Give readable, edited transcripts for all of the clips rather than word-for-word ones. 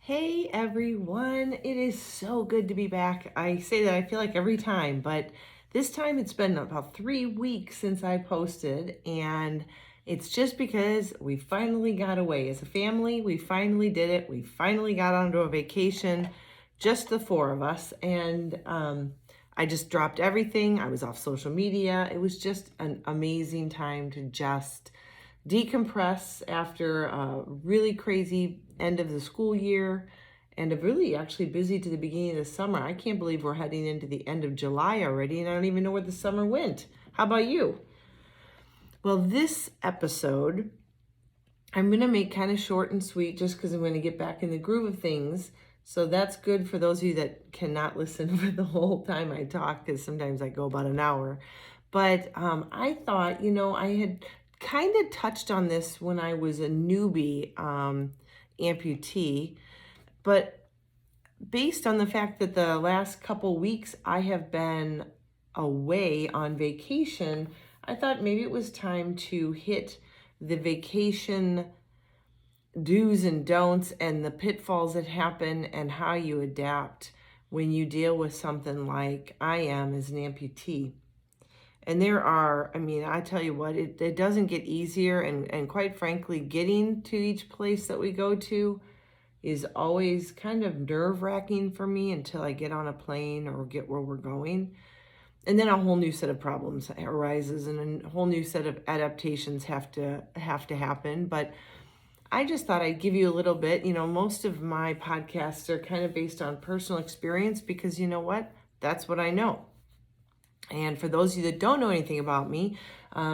Hey everyone, it is so good to be back. I say that I feel like every time, but this time it's been about 3 weeks since I posted, and it's just because we finally got away as a family. We finally did it. We finally got onto a vacation, just the four of us, and I just dropped everything. I was off social media. It was just an amazing time to just decompress after a really crazy end of the school year and a really actually busy to the beginning of the summer. I can't believe we're heading into the end of July already, and I don't even know where the summer went. How about you? Well, this episode I'm going to make kind of short and sweet just because I'm going to get back in the groove of things. So that's good for those of you that cannot listen for the whole time I talk, because sometimes I go about an hour. But I thought, I had kind of touched on this when I was a newbie amputee, but based on the fact that the last couple weeks I have been away on vacation, I thought maybe it was time to hit the vacation do's and don'ts and the pitfalls that happen and how you adapt when you deal with something like I am as an amputee. And there are, I tell you what, it doesn't get easier. And quite frankly, getting to each place that we go to is always kind of nerve-wracking for me until I get on a plane or get where we're going. And then a whole new set of problems arises and a whole new set of adaptations have to happen. But I just thought I'd give you a little bit. Most of my podcasts are kind of based on personal experience because you know what? That's what I know. And for those of you that don't know anything about me,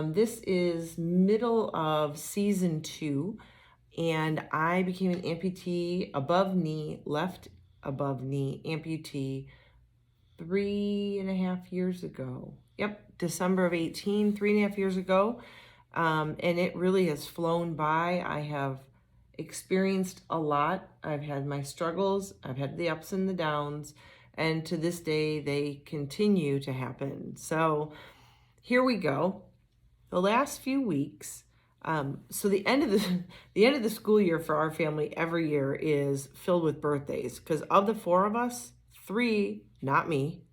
this is middle of season 2, and I became an amputee left above knee amputee 3.5 years ago. Yep, December of 18, 3.5 years ago. And it really has flown by. I have experienced a lot. I've had my struggles. I've had the ups and the downs. And to this day, they continue to happen. So here we go. The last few weeks. So the end of the school year for our family every year is filled with birthdays. Because of the four of us, 3, not me,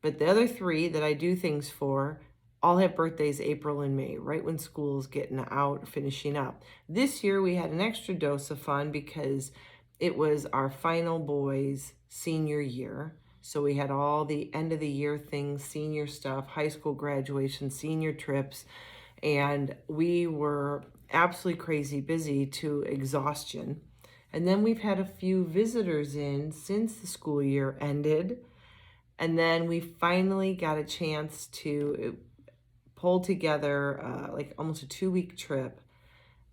but the other 3 that I do things for, all have birthdays April and May, right when school's getting out, finishing up. This year we had an extra dose of fun because it was our final boys' senior year. So we had all the end of the year things, senior stuff, high school graduation, senior trips, and we were absolutely crazy busy to exhaustion. And then we've had a few visitors in since the school year ended. And then we finally got a chance to pull together like almost a 2-week trip.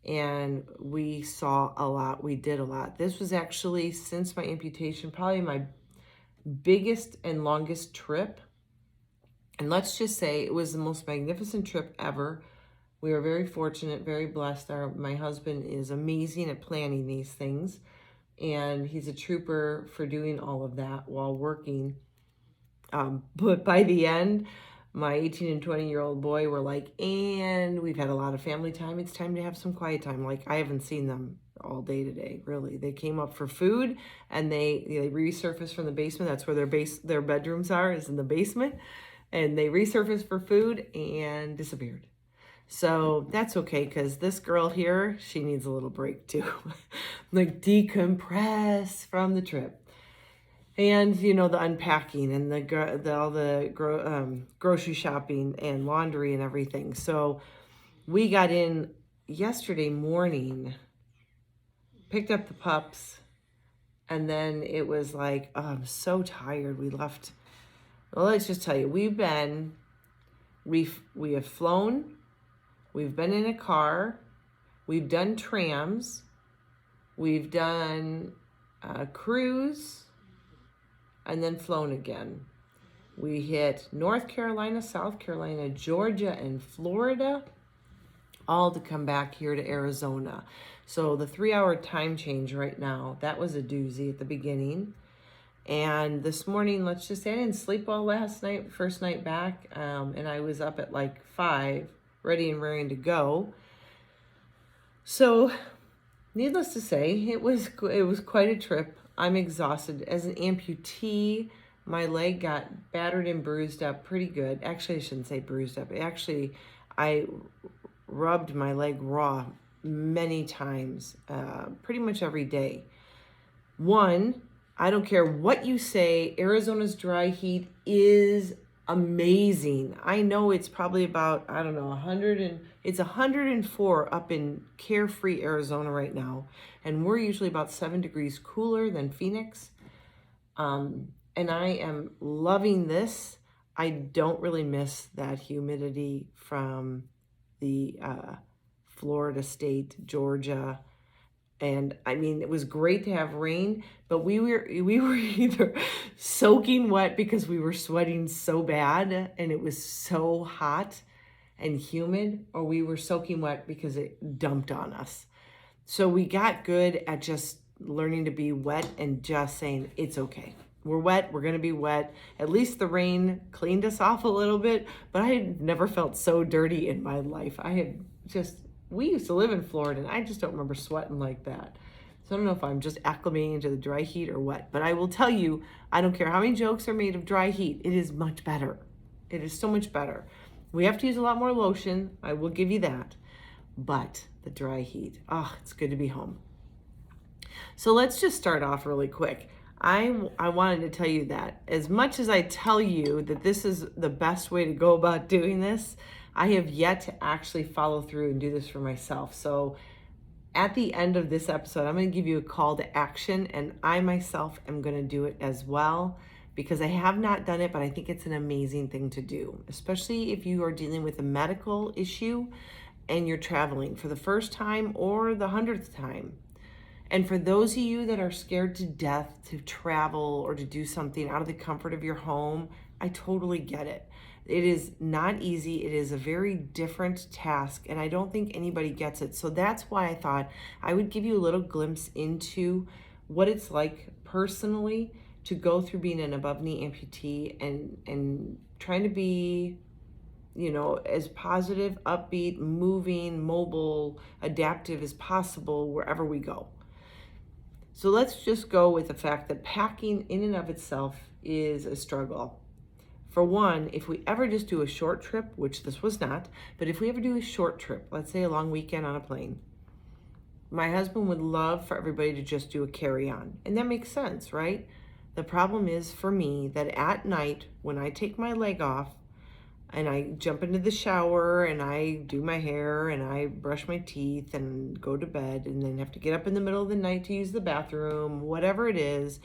And we saw a lot. We did a lot. This was actually, since my amputation, probably my biggest and longest trip. And let's just say it was the most magnificent trip ever. We were very fortunate, very blessed. My husband is amazing at planning these things, and he's a trooper for doing all of that while working. But by the end, my 18 and 20-year-old boy were like, and we've had a lot of family time. It's time to have some quiet time. Like, I haven't seen them all day today, really. They came up for food, and they resurfaced from the basement. That's where their bedrooms are, is in the basement. And they resurfaced for food and disappeared. So that's okay, because this girl here, she needs a little break too. Like, decompress from the trip. And, the unpacking and all the grocery shopping and laundry and everything. So we got in yesterday morning, picked up the pups, and then it was like, oh, I'm so tired. We left. Well, let's just tell you, we have flown, we've been in a car, we've done trams, we've done a cruise, and then flown again. We hit North Carolina, South Carolina, Georgia, and Florida, all to come back here to Arizona. So the 3-hour time change right now, that was a doozy at the beginning. And this morning, let's just say I didn't sleep well last night, first night back, and I was up at like 5, ready and raring to go. So needless to say, it was quite a trip. I'm exhausted. As an amputee, my leg got battered and bruised up pretty good. Actually, I shouldn't say bruised up. Actually, I rubbed my leg raw many times, pretty much every day. One, I don't care what you say, Arizona's dry heat is amazing. I know it's probably about, I don't know, 104 up in carefree Arizona right now. And we're usually about 7 degrees cooler than Phoenix. And I am loving this. I don't really miss that humidity from the Florida state, Georgia. And I mean, it was great to have rain, but we were either soaking wet because we were sweating so bad and it was so hot and humid, or we were soaking wet because it dumped on us. So we got good at just learning to be wet and just saying, it's okay. We're wet, we're gonna be wet. At least the rain cleaned us off a little bit, but I had never felt so dirty in my life. We used to live in Florida and I just don't remember sweating like that. So I don't know if I'm just acclimating to the dry heat or what, but I will tell you, I don't care how many jokes are made of dry heat, it is much better. It is so much better. We have to use a lot more lotion, I will give you that, but the dry heat, it's good to be home. So let's just start off really quick. I wanted to tell you that as much as I tell you that this is the best way to go about doing this, I have yet to actually follow through and do this for myself. So at the end of this episode, I'm going to give you a call to action, and I myself am going to do it as well because I have not done it, but I think it's an amazing thing to do, especially if you are dealing with a medical issue and you're traveling for the first time or the 100th time. And for those of you that are scared to death to travel or to do something out of the comfort of your home, I totally get it. It is not easy. It is a very different task, and I don't think anybody gets it. So that's why I thought I would give you a little glimpse into what it's like personally to go through being an above-knee amputee and trying to be, as positive, upbeat, moving, mobile, adaptive as possible wherever we go. So let's just go with the fact that packing in and of itself is a struggle. For one, if we ever just do a short trip, which this was not, but if we ever do a short trip, let's say a long weekend on a plane, my husband would love for everybody to just do a carry-on. And that makes sense, right? The problem is for me that at night, when I take my leg off and I jump into the shower and I do my hair and I brush my teeth and go to bed and then have to get up in the middle of the night to use the bathroom, whatever it is,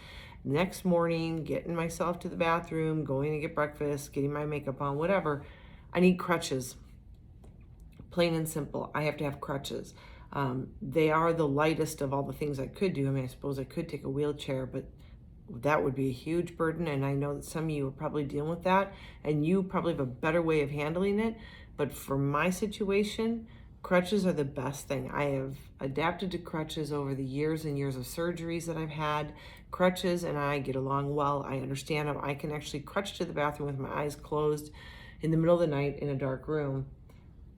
next morning, getting myself to the bathroom, going to get breakfast, getting my makeup on, whatever, I need crutches. Plain and simple, I have to have crutches. They are the lightest of all the things I could do. I mean, I suppose I could take a wheelchair, but that would be a huge burden, and I know that some of you are probably dealing with that, and you probably have a better way of handling it, but for my situation, crutches are the best thing. I have adapted to crutches over the years and years of surgeries that I've had. Crutches and I get along well. I understand them. I can actually crutch to the bathroom with my eyes closed in the middle of the night in a dark room.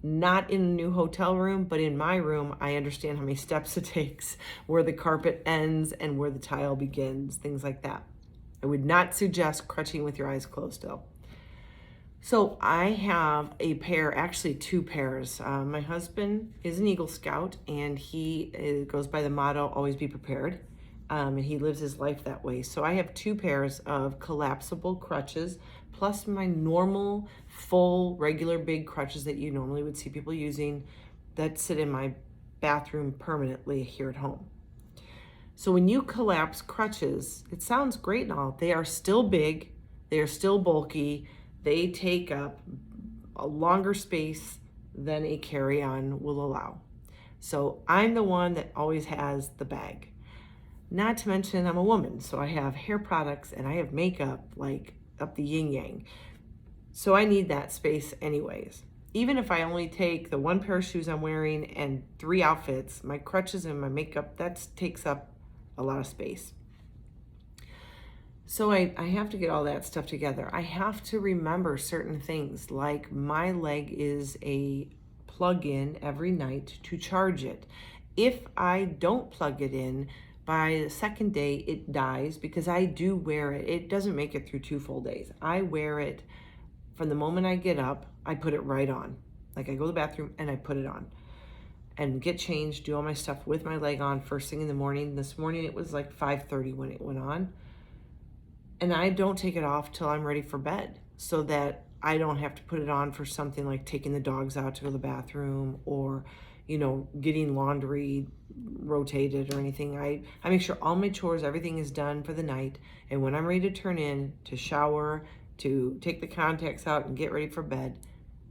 Not in a new hotel room, but in my room, I understand how many steps it takes, where the carpet ends and where the tile begins, things like that. I would not suggest crutching with your eyes closed though. So I have a pair, actually 2 pairs. My husband is an Eagle Scout and he goes by the motto, always be prepared. And he lives his life that way. So I have 2 pairs of collapsible crutches, plus my normal, full, regular big crutches that you normally would see people using that sit in my bathroom permanently here at home. So when you collapse crutches, it sounds great and all. They are still big, they are still bulky, they take up a longer space than a carry-on will allow. So I'm the one that always has the bag. Not to mention I'm a woman, so I have hair products and I have makeup like up the yin yang. So I need that space anyways. Even if I only take the 1 pair of shoes I'm wearing and 3 outfits, my crutches and my makeup, that takes up a lot of space. So I have to get all that stuff together. I have to remember certain things, like my leg is a plug-in every night to charge it. If I don't plug it in, By the second day, it dies because I do wear it. It doesn't make it through 2 full days. I wear it from the moment I get up, I put it right on. Like I go to the bathroom and I put it on and get changed, do all my stuff with my leg on first thing in the morning. This morning it was like 5:30 when it went on. And I don't take it off till I'm ready for bed so that I don't have to put it on for something like taking the dogs out to go to the bathroom or, getting laundry rotated or anything. I make sure all my chores, everything is done for the night. And when I'm ready to turn in, to shower, to take the contacts out and get ready for bed,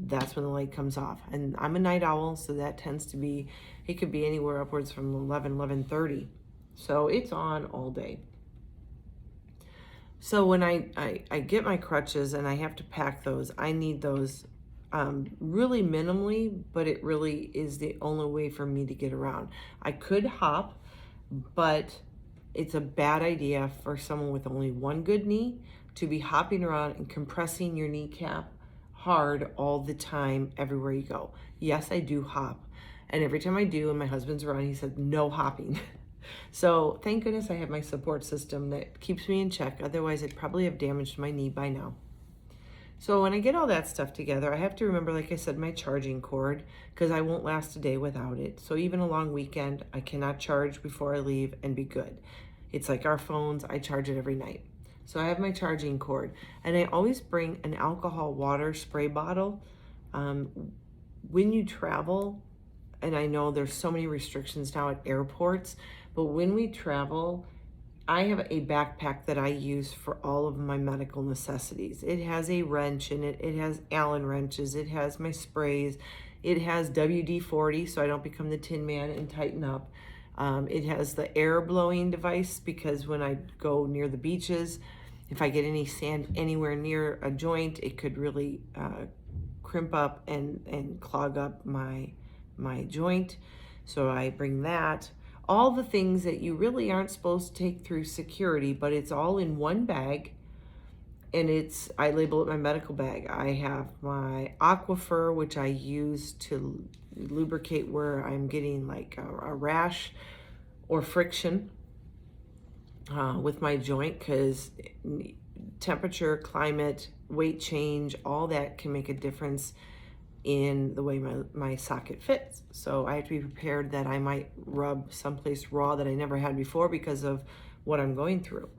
that's when the light comes off. And I'm a night owl, so that tends to be, it could be anywhere upwards from 11:30. So it's on all day. So when I get my crutches and I have to pack those, I need those really minimally, but it really is the only way for me to get around. I could hop, but it's a bad idea for someone with only one good knee to be hopping around and compressing your kneecap hard all the time, everywhere you go. Yes, I do hop. And every time I do, and my husband's around, he said, no hopping. So thank goodness I have my support system that keeps me in check. Otherwise, I'd probably have damaged my knee by now. So when I get all that stuff together, I have to remember, like I said, my charging cord, because I won't last a day without it. So even a long weekend, I cannot charge before I leave and be good. It's like our phones, I charge it every night. So I have my charging cord, and I always bring an alcohol water spray bottle. When you travel, and I know there's so many restrictions now at airports, but when we travel, I have a backpack that I use for all of my medical necessities. It has a wrench in it. It has Allen wrenches. It has my sprays. It has WD-40 so I don't become the Tin Man and tighten up. It has the air blowing device because when I go near the beaches, if I get any sand anywhere near a joint, it could really crimp up and clog up my joint. So I bring that. All the things that you really aren't supposed to take through security, but it's all in one bag, and I label it my medical bag. I have my Aquifer, which I use to lubricate where I'm getting like a rash or friction with my joint, because temperature, climate, weight change, all that can make a difference in the way my socket fits. So I have to be prepared that I might rub someplace raw that I never had before because of what I'm going through.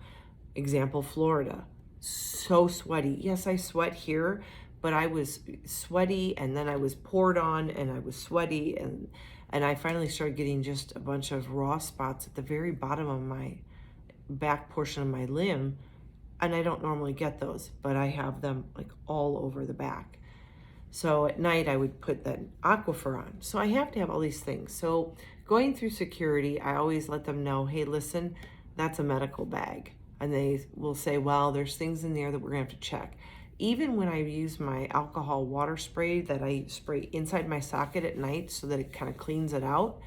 Example, Florida. So sweaty. Yes, I sweat here, but I was sweaty and then I was poured on and I was sweaty and I finally started getting just a bunch of raw spots at the very bottom of my back portion of my limb. And I don't normally get those, but I have them like all over the back. So at night I would put that Aquifer on. So I have to have all these things. So going through security, I always let them know, hey, listen, that's a medical bag. And they will say, well, there's things in there that we're gonna have to check. Even when I use my alcohol water spray that I spray inside my socket at night so that it kind of cleans it out,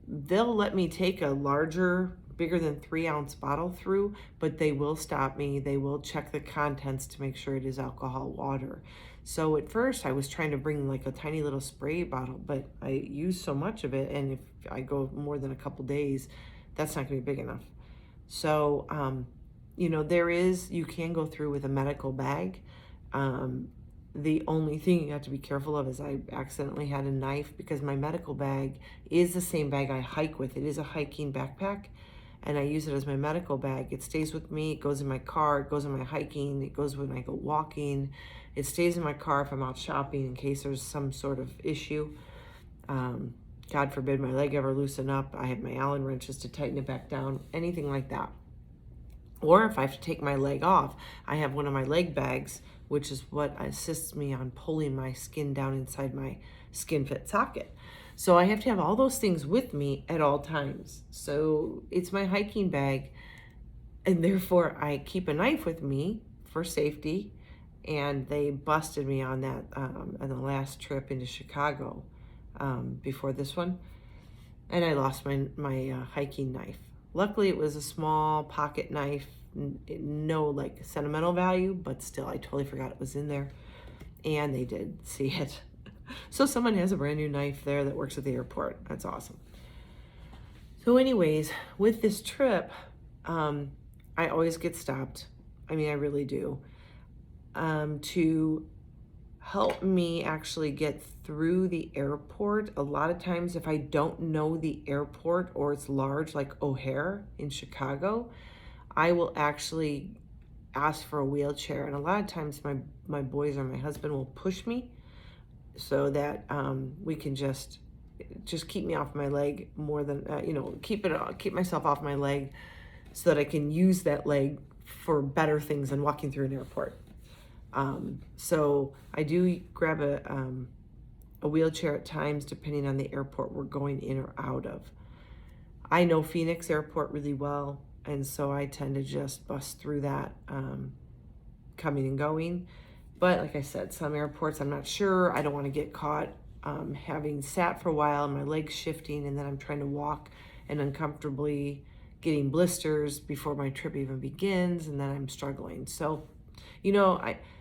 they'll let me take a larger, bigger than 3-ounce bottle through, but they will stop me. They will check the contents to make sure it is alcohol water. So at first I was trying to bring like a tiny little spray bottle, but I use so much of it, and if I go more than a couple days, that's not gonna be big enough. So, you can go through with a medical bag. The only thing you have to be careful of is I accidentally had a knife, because my medical bag is the same bag I hike with. It is a hiking backpack, and I use it as my medical bag. It stays with me, it goes in my car, it goes in my hiking, it goes when I go walking. It stays in my car if I'm out shopping in case there's some sort of issue. God forbid my leg ever loosen up, I have my Allen wrenches to tighten it back down, anything like that. Or if I have to take my leg off, I have one of my leg bags, which is what assists me on pulling my skin down inside my skin fit socket. So I have to have all those things with me at all times. So it's my hiking bag, and therefore I keep a knife with me for safety. And they busted me on that on the last trip into Chicago before this one. And I lost my hiking knife. Luckily, it was a small pocket knife, no like sentimental value, but still, I totally forgot it was in there. And they did see it. So someone has a brand new knife there that works at the airport. That's awesome. So anyways, with this trip, I always get stopped. I mean, I really do. To help me actually get through the airport. A lot of times, if I don't know the airport or it's large, like O'Hare in Chicago, I will actually ask for a wheelchair. And a lot of times, my boys or my husband will push me so that we can just keep me off my leg more than keep myself off my leg so that I can use that leg for better things than walking through an airport. So I do grab a wheelchair at times, depending on the airport we're going in or out of. I know Phoenix Airport really well, and so I tend to just bust through that coming and going. But like I said, some airports I'm not sure. I don't want to get caught having sat for a while and my legs shifting, and then I'm trying to walk and uncomfortably getting blisters before my trip even begins, and then I'm struggling. So,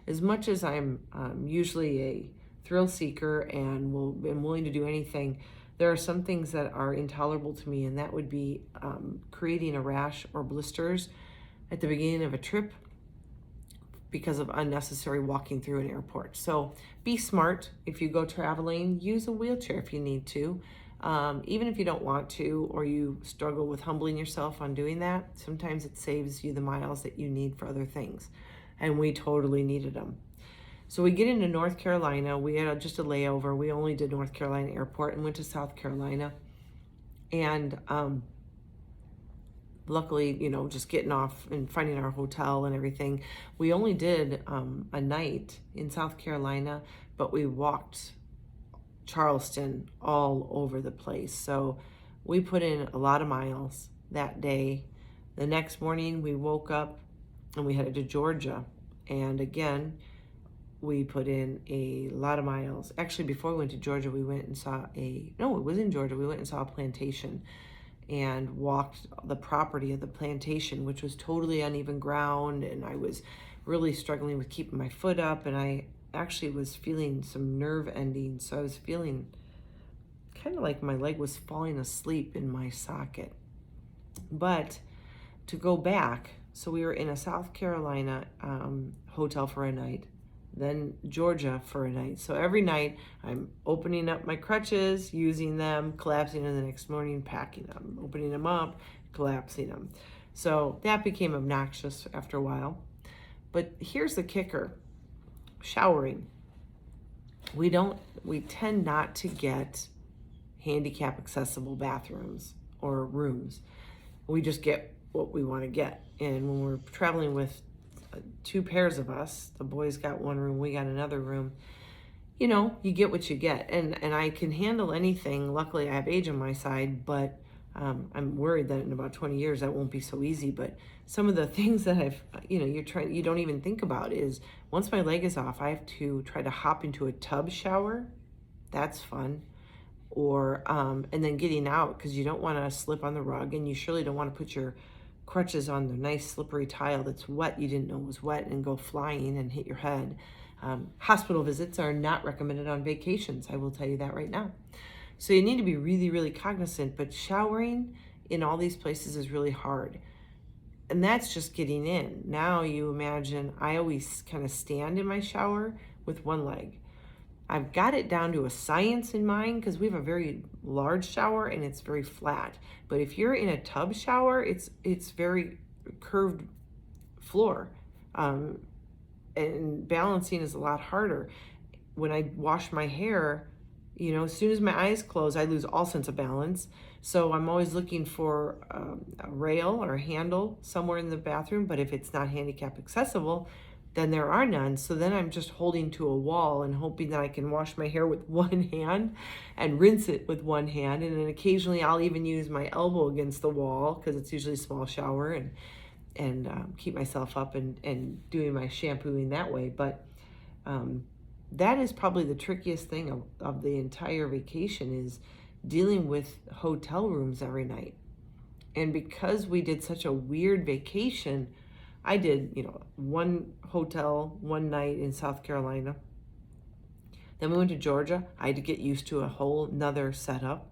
as much as I'm usually a thrill seeker and am willing to do anything, there are some things that are intolerable to me, and that would be creating a rash or blisters at the beginning of a trip because of unnecessary walking through an airport. So be smart. If you go traveling, use a wheelchair if you need to. Even if you don't want to, or you struggle with humbling yourself on doing that, sometimes it saves you the miles that you need for other things. And we totally needed them. So we get into North Carolina. We had just a layover. We only did North Carolina Airport and went to South Carolina. And luckily, just getting off and finding our hotel and everything, we only did a night in South Carolina, but we walked Charleston all over the place. So we put in a lot of miles that day. The next morning we woke up and we headed to Georgia. And again, we put in a lot of miles. Actually, before we went to Georgia, we went and saw it was in Georgia. We went and saw a plantation and walked the property of the plantation, which was totally uneven ground. And I was really struggling with keeping my foot up. And I actually was feeling some nerve endings. So I was feeling kind of like my leg was falling asleep in my socket. But to go back, so we were in a South Carolina hotel for a night, then Georgia for a night. So every night I'm opening up my crutches, using them, collapsing them the next morning, packing them, opening them up, collapsing them. So that became obnoxious after a while. But here's the kicker: showering. We tend not to get handicap accessible bathrooms or rooms. We just get what we want to get. And when we're traveling with two pairs of us, the boys got one room, we got another room, you get what you get. And I can handle anything. Luckily, I have age on my side, but I'm worried that in about 20 years that won't be so easy. But some of the things that you don't even think about is once my leg is off, I have to try to hop into a tub shower. That's fun. Or and then getting out, because you don't want to slip on the rug, and you surely don't want to put your crutches on the nice slippery tile that's wet, you didn't know was wet, and go flying and hit your head. Hospital visits are not recommended on vacations. I will tell you that right now. So you need to be really, really cognizant, but showering in all these places is really hard. And that's just getting in. Now you imagine, I always kind of stand in my shower with one leg. I've got it down to a science in mind because we have a very large shower and it's very flat. But if you're in a tub shower, it's very curved floor. And balancing is a lot harder. When I wash my hair, as soon as my eyes close, I lose all sense of balance. So I'm always looking for a rail or a handle somewhere in the bathroom. But if it's not handicap accessible, then there are none. So then I'm just holding to a wall and hoping that I can wash my hair with one hand and rinse it with one hand. And then occasionally I'll even use my elbow against the wall, because it's usually a small shower, and keep myself up and doing my shampooing that way. But that is probably the trickiest thing of the entire vacation, is dealing with hotel rooms every night. And because we did such a weird vacation, I did, one hotel, one night in South Carolina. Then we went to Georgia. I had to get used to a whole nother setup.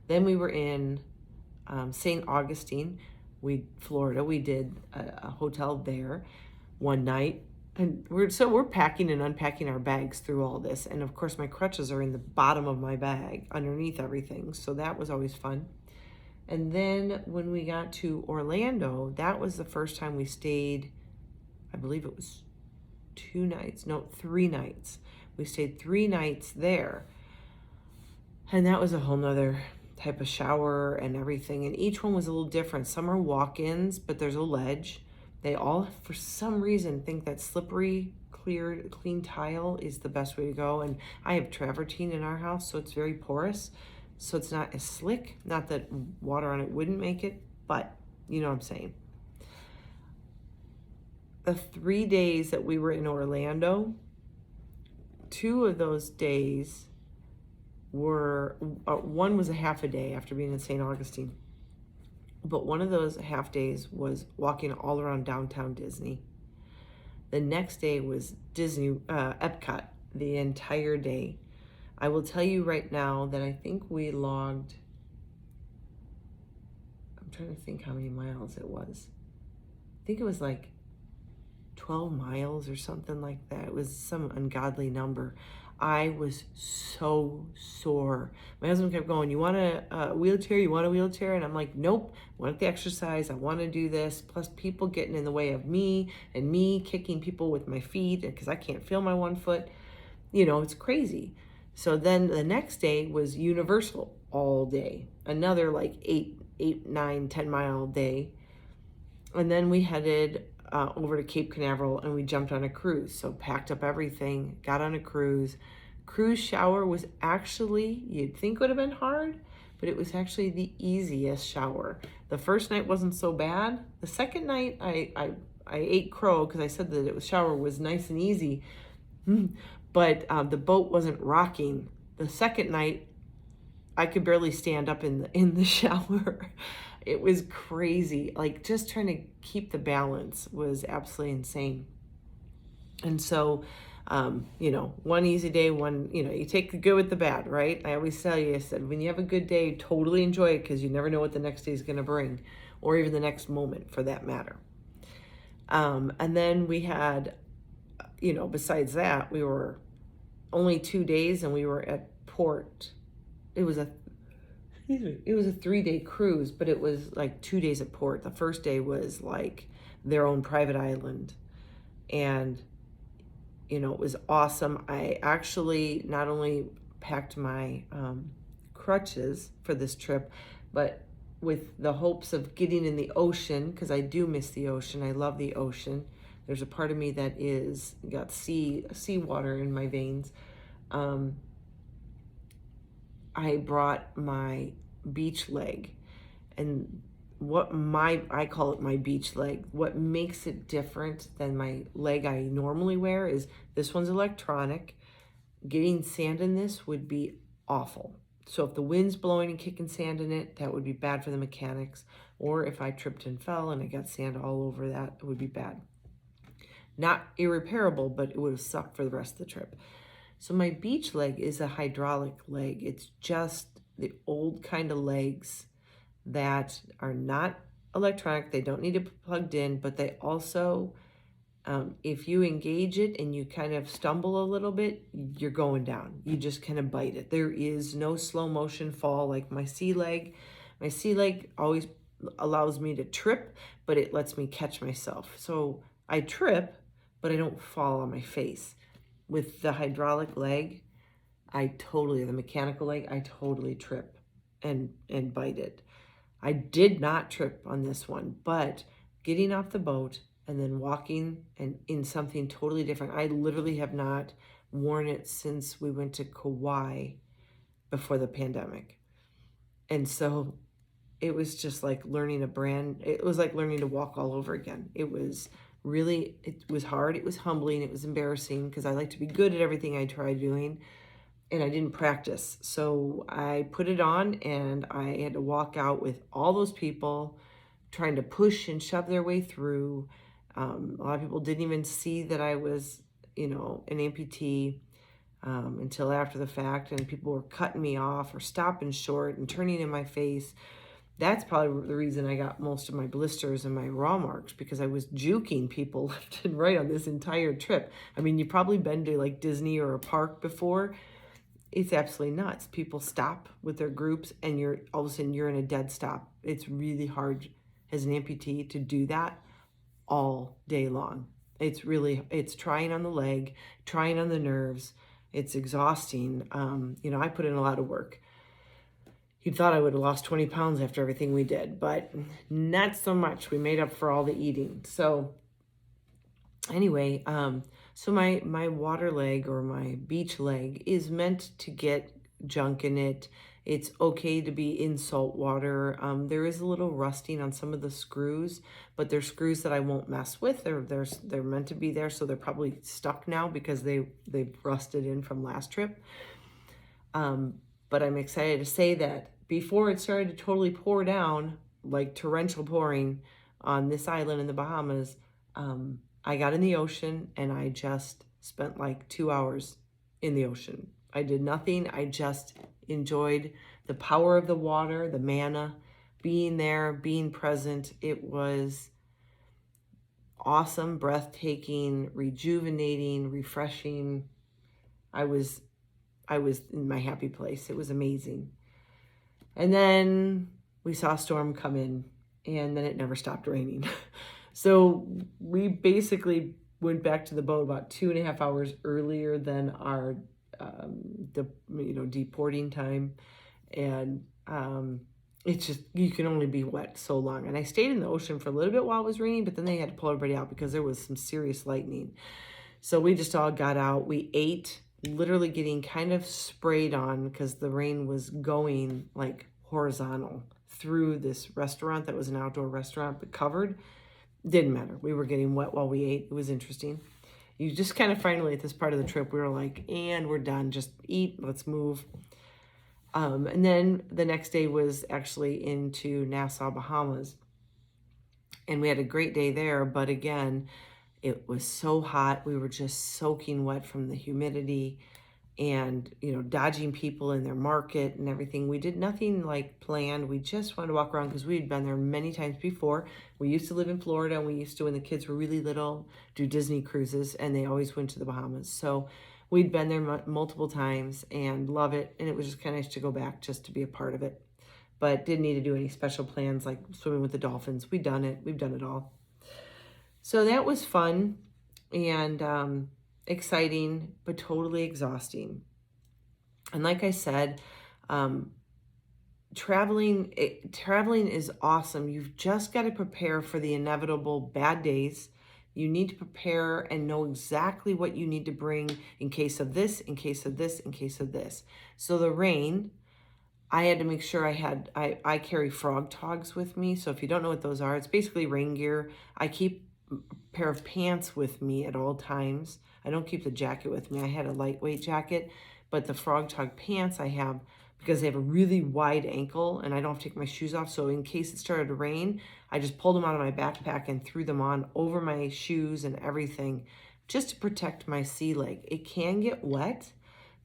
Then we were in St. Augustine, Florida. We did a hotel there one night. And we're packing and unpacking our bags through all this. And of course, my crutches are in the bottom of my bag underneath everything. So that was always fun. And then when we got to Orlando, that was the first time we stayed, I believe it was 3 nights. We stayed 3 nights there. And that was a whole nother type of shower and everything. And each one was a little different. Some are walk-ins, but there's a ledge. They all, for some reason, think that slippery, clean tile is the best way to go. And I have travertine in our house, so it's very porous. So it's not as slick. Not that water on it wouldn't make it, but you know what I'm saying. The 3 days that we were in Orlando, 2 of those days were, one was a half a day after being in St. Augustine. But one of those half days was walking all around downtown Disney. The next day was Epcot, the entire day. I will tell you right now that I think we logged, I'm trying to think how many miles it was. I think it was like 12 miles or something like that. It was some ungodly number. I was so sore. My husband kept going, you want a wheelchair? You want a wheelchair? And I'm like, nope, I want the exercise. I want to do this. Plus people getting in the way of me and me kicking people with my feet because I can't feel my one foot. You know, it's crazy. So then the next day was Universal all day. Another like 8, 9, 10 mile day. And then we headed over to Cape Canaveral and we jumped on a cruise. So packed up everything, got on a cruise. Cruise shower was actually, you'd think would have been hard, but it was actually the easiest shower. The first night wasn't so bad. The second night I ate crow because I said that the shower was nice and easy, but the boat wasn't rocking. The second night I could barely stand up in the shower. It was crazy. Like just trying to keep the balance was absolutely insane. And so, you know, one easy day, you take the good with the bad, right? I always tell you, I said, when you have a good day, totally enjoy it because you never know what the next day is going to bring, or even the next moment for that matter. And then we had, besides that, we were only 2 days and we were at port. It was a 3-day cruise, but it was like 2 days at port. The first day was like their own private island. And, it was awesome. I actually not only packed my crutches for this trip, but with the hopes of getting in the ocean, because I do miss the ocean. I love the ocean. There's a part of me that got seawater in my veins. I brought my beach leg, and I call it my beach leg. What makes it different than my leg I normally wear is this one's electronic. Getting sand in this would be awful. So if the wind's blowing and kicking sand in it, that would be bad for the mechanics. Or if I tripped and fell and I got sand all over that, it would be bad. Not irreparable, but it would have sucked for the rest of the trip. So my beach leg is a hydraulic leg. It's just the old kind of legs that are not electronic. They don't need to be plugged in, but they also, if you engage it and you kind of stumble a little bit, you're going down. You just kind of bite it. There is no slow motion fall like my sea leg. My sea leg always allows me to trip, but it lets me catch myself. So I trip, but I don't fall on my face. With the hydraulic leg, the mechanical leg, I totally trip and bite it. I did not trip on this one, but getting off the boat and then walking and in something totally different. I literally have not worn it since we went to Kauai before the pandemic. And so it was just like it was like learning to walk all over again. It was hard, it was humbling, it was embarrassing because I like to be good at everything I try doing, and I didn't practice. So I put it on and I had to walk out with all those people trying to push and shove their way through. A lot of people didn't even see that I was, an amputee until after the fact, and people were cutting me off or stopping short and turning in my face. That's probably the reason I got most of my blisters and my raw marks, because I was juking people left and right on this entire trip. I mean, you've probably been to like Disney or a park before. It's absolutely nuts. People stop with their groups and you're all of a sudden you're in a dead stop. It's really hard as an amputee to do that all day long. It's trying on the leg, trying on the nerves. It's exhausting. I put in a lot of work. You thought I would have lost 20 pounds after everything we did, but not so much. We made up for all the eating. So anyway, so my water leg or my beach leg is meant to get junk in it. It's okay to be in salt water. There is a little rusting on some of the screws, but they're screws that I won't mess with. They're meant to be there, so they're probably stuck now because they've rusted in from last trip. But I'm excited to say that before it started to totally pour down, like torrential pouring on this island in the Bahamas, I got in the ocean and I just spent like 2 hours in the ocean. I did nothing. I just enjoyed the power of the water, the manna, being there, being present. It was awesome, breathtaking, rejuvenating, refreshing. I was in my happy place. It was amazing. And then we saw a storm come in, and then it never stopped raining. So we basically went back to the boat about 2.5 hours earlier than our deporting time. And it's just, you can only be wet so long. And I stayed in the ocean for a little bit while it was raining, but then they had to pull everybody out because there was some serious lightning. So we just all got out. We ate, literally getting kind of sprayed on because the rain was going like horizontal through this restaurant that was an outdoor restaurant, but covered. Didn't matter. We were getting wet while we ate. It was interesting. You just kind of finally at this part of the trip, we were like, and we're done. Just eat. Let's move. And then the next day was actually into Nassau, Bahamas. And we had a great day there. But again, it was so hot. We were just soaking wet from the humidity and, dodging people in their market and everything. We did nothing like planned. We just wanted to walk around because we had been there many times before. We used to live in Florida, and we used to, when the kids were really little, do Disney cruises, and they always went to the Bahamas. So we'd been there multiple times and love it. And it was just kind of nice to go back just to be a part of it. But didn't need to do any special plans like swimming with the dolphins. We've done it. We've done it all. So that was fun and exciting, but totally exhausting. And like I said, traveling is awesome. You've just got to prepare for the inevitable bad days. You need to prepare and know exactly what you need to bring in case of this, in case of this, in case of this. So the rain, I had to make sure I carry frog togs with me. So if you don't know what those are, it's basically rain gear. I keep a pair of pants with me at all times. I don't keep the jacket with me. I had a lightweight jacket, but the frog tog pants I have because they have a really wide ankle and I don't have to take my shoes off. So in case it started to rain, I just pulled them out of my backpack and threw them on over my shoes and everything just to protect my sea leg. It can get wet,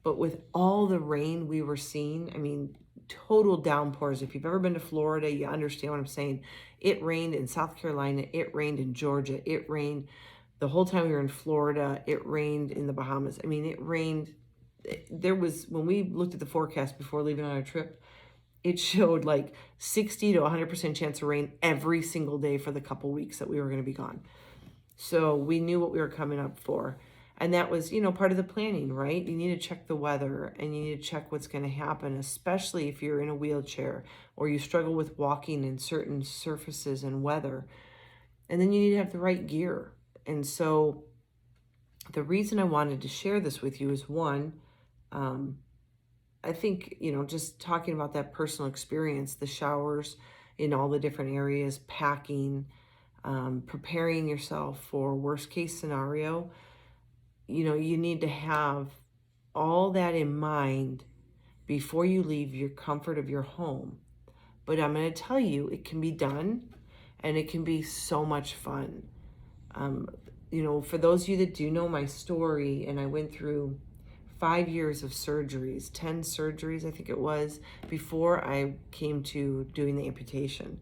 but with all the rain we were seeing, I mean, total downpours. If you've ever been to Florida, you understand what I'm saying. It rained in South Carolina. It rained in Georgia. It rained the whole time we were in Florida. It rained in the Bahamas. I mean, it rained. There was, when we looked at the forecast before leaving on our trip, it showed like 60 to 100% chance of rain every single day for the couple weeks that we were going to be gone. So we knew what we were coming up for. And that was, part of the planning, right? You need to check the weather and you need to check what's going to happen, especially if you're in a wheelchair or you struggle with walking in certain surfaces and weather. And then you need to have the right gear. And so the reason I wanted to share this with you is one, I think, just talking about that personal experience, the showers in all the different areas, packing, preparing yourself for worst case scenario. You need to have all that in mind before you leave your comfort of your home. But I'm going to tell you, it can be done and it can be so much fun. For those of you that do know my story, and I went through 5 years of surgeries, 10 surgeries, I think it was, before I came to doing the amputation.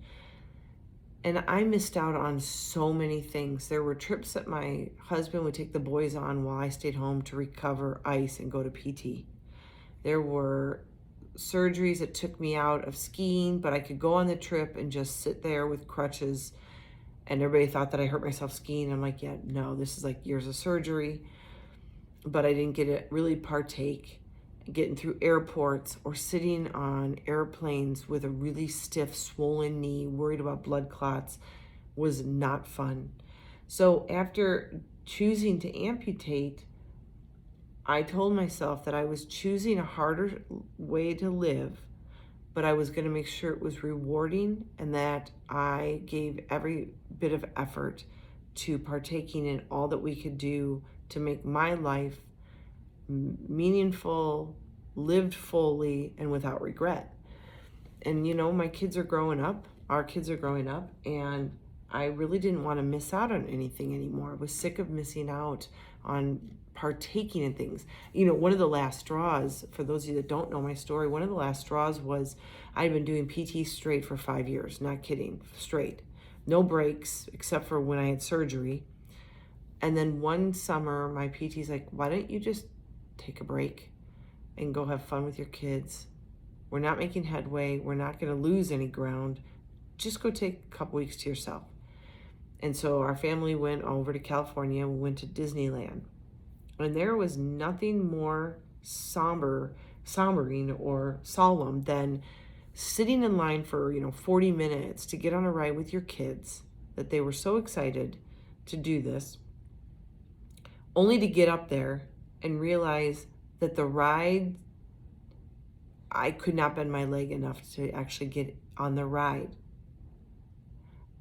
And I missed out on so many things. There were trips that my husband would take the boys on while I stayed home to recover ice and go to PT. There were surgeries that took me out of skiing, but I could go on the trip and just sit there with crutches. And everybody thought that I hurt myself skiing. I'm like, yeah, no, this is like years of surgery. But I didn't get to really partake. Getting through airports or sitting on airplanes with a really stiff, swollen knee, worried about blood clots, was not fun. So after choosing to amputate, I told myself that I was choosing a harder way to live, but I was going to make sure it was rewarding and that I gave every bit of effort to partaking in all that we could do to make my life meaningful, lived fully, and without regret. And my kids are growing up, our kids are growing up, and I really didn't want to miss out on anything anymore. I was sick of missing out on partaking in things. One of the last straws, for those of you that don't know my story, one of the last straws was I'd been doing PT straight for 5 years, not kidding, straight. No breaks, except for when I had surgery. And then one summer, my PT's like, why don't you just take a break and go have fun with your kids? We're not making headway. We're not going to lose any ground. Just go take a couple weeks to yourself. And so our family went over to California. We went to Disneyland. And there was nothing more sombering or solemn than sitting in line for 40 minutes to get on a ride with your kids, that they were so excited to do this, only to get up there and realize that the ride, I could not bend my leg enough to actually get on the ride,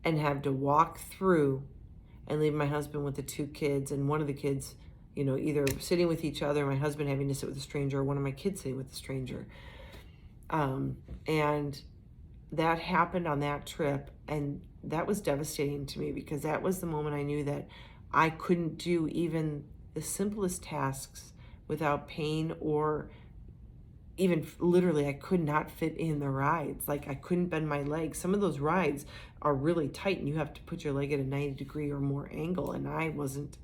and have to walk through and leave my husband with the 2 kids, and one of the kids, either sitting with each other, my husband having to sit with a stranger, or one of my kids sitting with a stranger. And that happened on that trip, and that was devastating to me, because that was the moment I knew that I couldn't do even the simplest tasks without pain, or even literally I could not fit in the rides. Like, I couldn't bend my legs. Some of those rides are really tight and you have to put your leg at a 90-degree or more angle, and I wasn't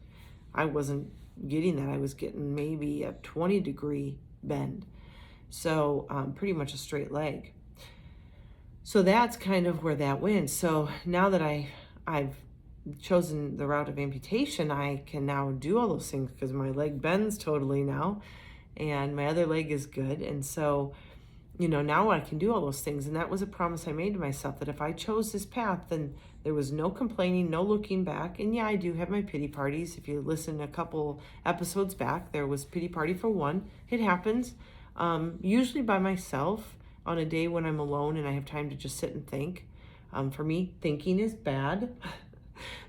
getting that. I was getting maybe a 20-degree bend. So pretty much a straight leg. So that's kind of where that went. So now that I've chosen the route of amputation, I can now do all those things because my leg bends totally now and my other leg is good. And so, now I can do all those things. And that was a promise I made to myself, that if I chose this path, then there was no complaining, no looking back. And yeah, I do have my pity parties. If you listen a couple episodes back, there was pity party for one. It happens, usually by myself on a day when I'm alone and I have time to just sit and think. For me, thinking is bad.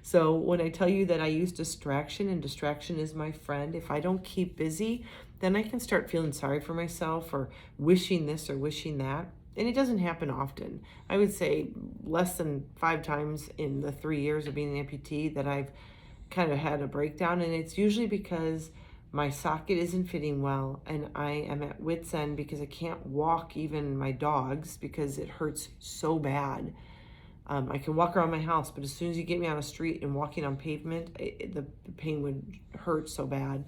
So when I tell you that I use distraction, and distraction is my friend, if I don't keep busy, then I can start feeling sorry for myself or wishing this or wishing that. And it doesn't happen often. I would say less than 5 times in the 3 years of being an amputee that I've kind of had a breakdown. And it's usually because my socket isn't fitting well and I am at wit's end because I can't walk even my dogs because it hurts so bad. I can walk around my house, but as soon as you get me on a street and walking on pavement, the pain would hurt so bad.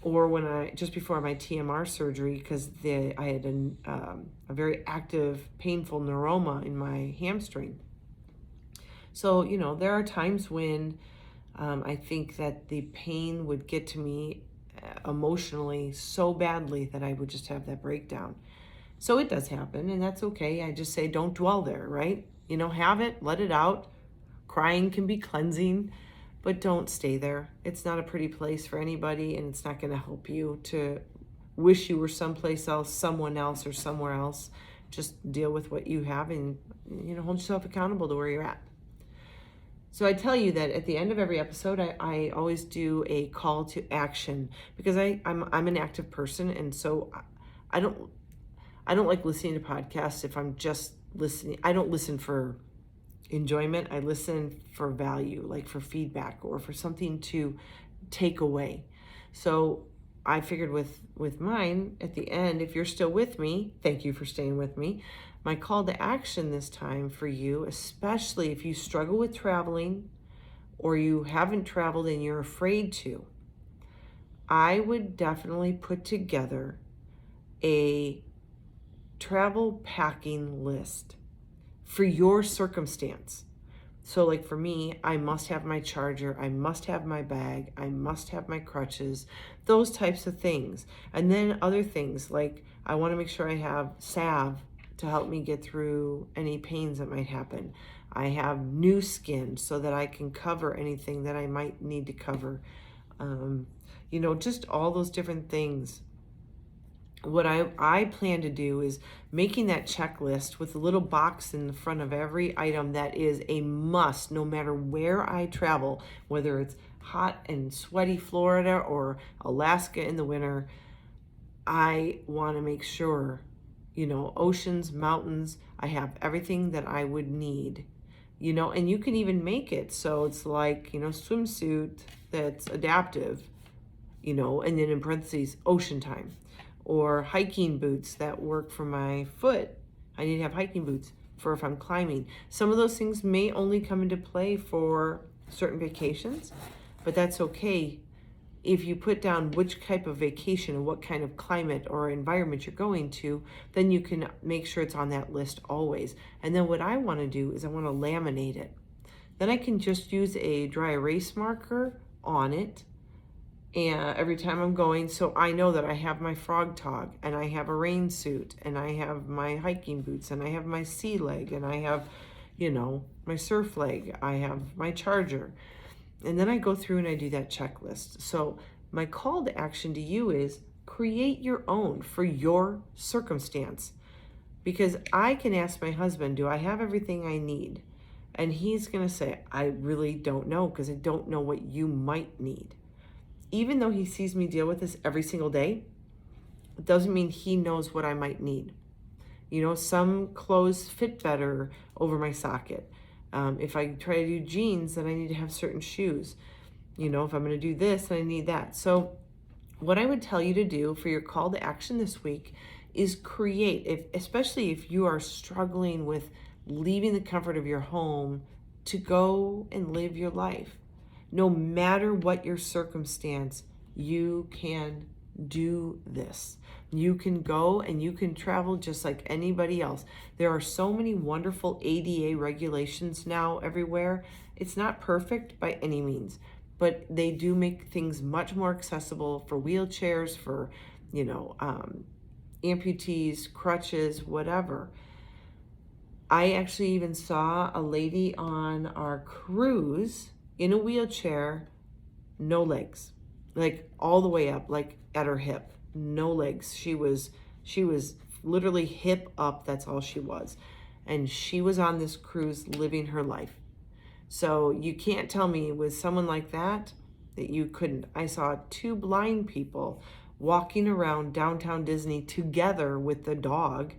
Or when just before my TMR surgery, because I had a very active, painful neuroma in my hamstring. So, there are times when I think that the pain would get to me emotionally so badly that I would just have that breakdown. So it does happen, and that's okay. I just say don't dwell there, right? Have it, let it out. Crying can be cleansing, but don't stay there. It's not a pretty place for anybody, and it's not going to help you to wish you were someplace else, someone else, or somewhere else. Just deal with what you have and, hold yourself accountable to where you're at. So I tell you that at the end of every episode, I always do a call to action, because I'm an active person, and so I don't like listening to podcasts if I'm just listening. I don't listen for enjoyment. I listen for value, like for feedback or for something to take away. So I figured with mine at the end, if you're still with me, thank you for staying with me. My call to action this time for you, especially if you struggle with traveling or you haven't traveled and you're afraid to, I would definitely put together a travel packing list for your circumstance. So like for me, I must have my charger, I must have my bag, I must have my crutches, those types of things. And then other things like I want to make sure I have salve to help me get through any pains that might happen. I have new skin so that I can cover anything that I might need to cover. Just all those different things. What I plan to do is making that checklist with a little box in the front of every item that is a must no matter where I travel, whether it's hot and sweaty Florida or Alaska in the winter. I want to make sure, oceans, mountains, I have everything that I would need, and you can even make it so it's like, swimsuit that's adaptive, and then in parentheses, ocean time. Or hiking boots that work for my foot. I need to have hiking boots for if I'm climbing. Some of those things may only come into play for certain vacations, but that's okay. If you put down which type of vacation and what kind of climate or environment you're going to, then you can make sure it's on that list always. And then what I want to do is I want to laminate it. Then I can just use a dry erase marker on it and every time I'm going, so I know that I have my frog tog and I have a rain suit and I have my hiking boots and I have my sea leg and I have, my surf leg, I have my charger. And then I go through and I do that checklist. So my call to action to you is create your own for your circumstance. Because I can ask my husband, do I have everything I need? And he's going to say, I really don't know because I don't know what you might need. Even though he sees me deal with this every single day, it doesn't mean he knows what I might need. Some clothes fit better over my socket. If I try to do jeans, then I need to have certain shoes. If I'm going to do this, then I need that. So what I would tell you to do for your call to action this week is create, especially if you are struggling with leaving the comfort of your home to go and live your life. No matter what your circumstance, you can do this. You can go and you can travel just like anybody else. There are so many wonderful ADA regulations now everywhere. It's not perfect by any means, but they do make things much more accessible for wheelchairs, for, amputees, crutches, whatever. I actually even saw a lady on our cruise in a wheelchair, no legs, like all the way up, like at her hip, no legs. She was literally hip up. That's all she was. And she was on this cruise living her life. So you can't tell me with someone like that you couldn't. I saw 2 blind people walking around downtown Disney together with the dog.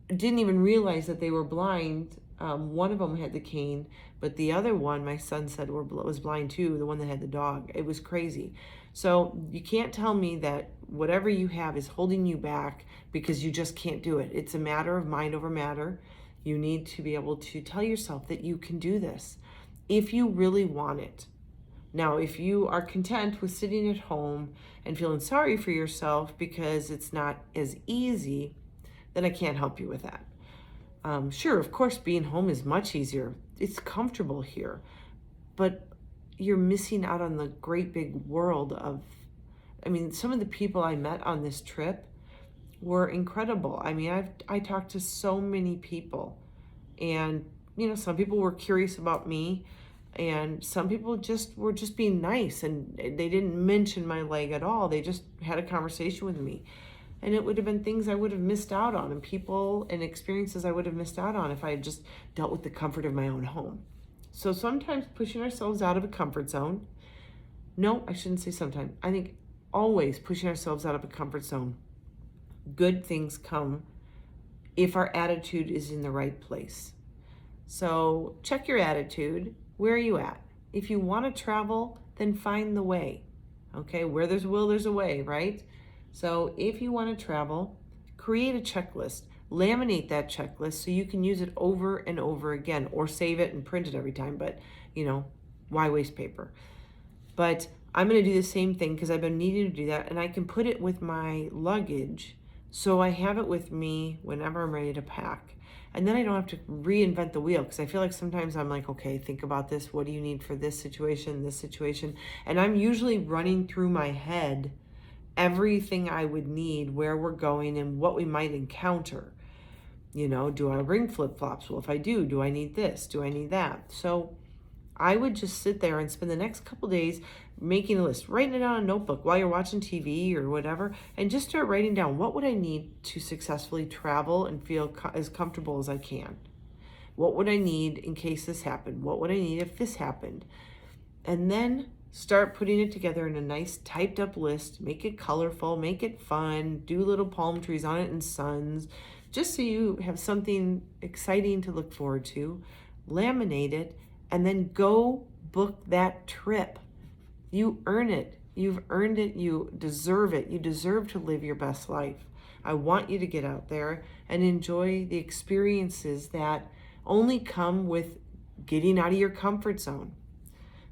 Didn't even realize that they were blind. One of them had the cane, but the other one, my son said, was blind too, the one that had the dog. It was crazy. So you can't tell me that whatever you have is holding you back because you just can't do it. It's a matter of mind over matter. You need to be able to tell yourself that you can do this if you really want it. Now, if you are content with sitting at home and feeling sorry for yourself because it's not as easy, then I can't help you with that. Sure, of course, being home is much easier. It's comfortable here, but you're missing out on the great big world of, some of the people I met on this trip were incredible. I talked to so many people and, some people were curious about me and some people were just being nice and they didn't mention my leg at all. They just had a conversation with me. And it would have been things I would have missed out on and people and experiences I would have missed out on if I had just dealt with the comfort of my own home. So sometimes pushing ourselves out of a comfort zone. No, I shouldn't say sometimes. I think always pushing ourselves out of a comfort zone. Good things come if our attitude is in the right place. So check your attitude. Where are you at? If you want to travel, then find the way. Okay, where there's a will, there's a way, right? So if you want to travel, create a checklist. Laminate that checklist so you can use it over and over again, or save it and print it every time. But, why waste paper? But I'm going to do the same thing because I've been needing to do that, and I can put it with my luggage so I have it with me whenever I'm ready to pack. And then I don't have to reinvent the wheel, because I feel like sometimes I'm like, okay, think about this. What do you need for this situation, this situation? And I'm usually running through my head everything I would need, where we're going, and what we might encounter. Do I bring flip-flops? Well, if I do I need this? Do I need that? So I would just sit there and spend the next couple days making a list, writing it on a notebook while you're watching TV or whatever, and just start writing down, what would I need to successfully travel and feel as comfortable as I can? What would I need in case this happened? What would I need if this happened? And then start putting it together in a nice typed up list. Make it colorful, make it fun, do little palm trees on it and suns, just so you have something exciting to look forward to. Laminate it, and then go book that trip. You earn it. You've earned it. You deserve it. You deserve to live your best life. I want you to get out there and enjoy the experiences that only come with getting out of your comfort zone.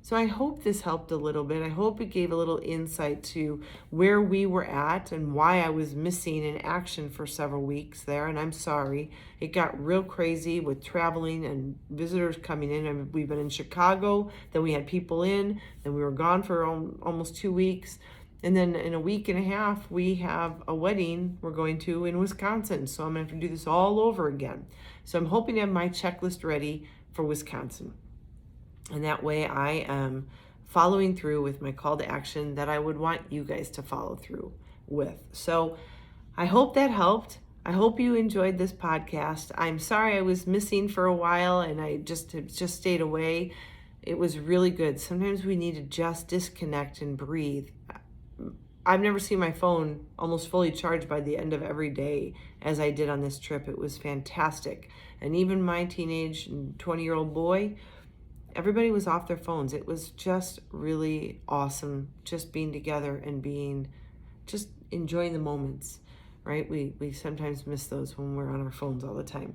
So I hope this helped a little bit. I hope it gave a little insight to where we were at and why I was missing in action for several weeks there. And I'm sorry. It got real crazy with traveling and visitors coming in. I mean, we've been in Chicago, then we had people in, then we were gone for almost 2 weeks. And then in a week and a half, we have a wedding we're going to in Wisconsin. So I'm going to have to do this all over again. So I'm hoping to have my checklist ready for Wisconsin. And that way I am following through with my call to action that I would want you guys to follow through with. So I hope that helped. I hope you enjoyed this podcast. I'm sorry I was missing for a while and I just stayed away. It was really good. Sometimes we need to just disconnect and breathe. I've never seen my phone almost fully charged by the end of every day as I did on this trip. It was fantastic. And even my teenage and 20-year-old boy, everybody was off their phones. It was just really awesome just being together and just enjoying the moments, right? We sometimes miss those when we're on our phones all the time.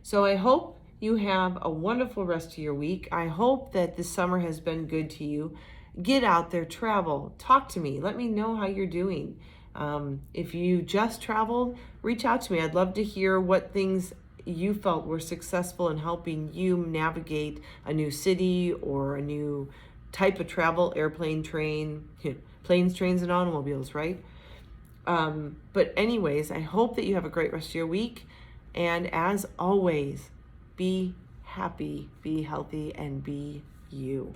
So I hope you have a wonderful rest of your week. I hope that this summer has been good to you. Get out there, travel, talk to me. Let me know how you're doing. If you just traveled, reach out to me. I'd love to hear what things you felt were successful in helping you navigate a new city or a new type of travel, airplane, train, planes, trains, and automobiles, right? But anyways, I hope that you have a great rest of your week. And as always, be happy, be healthy, and be you.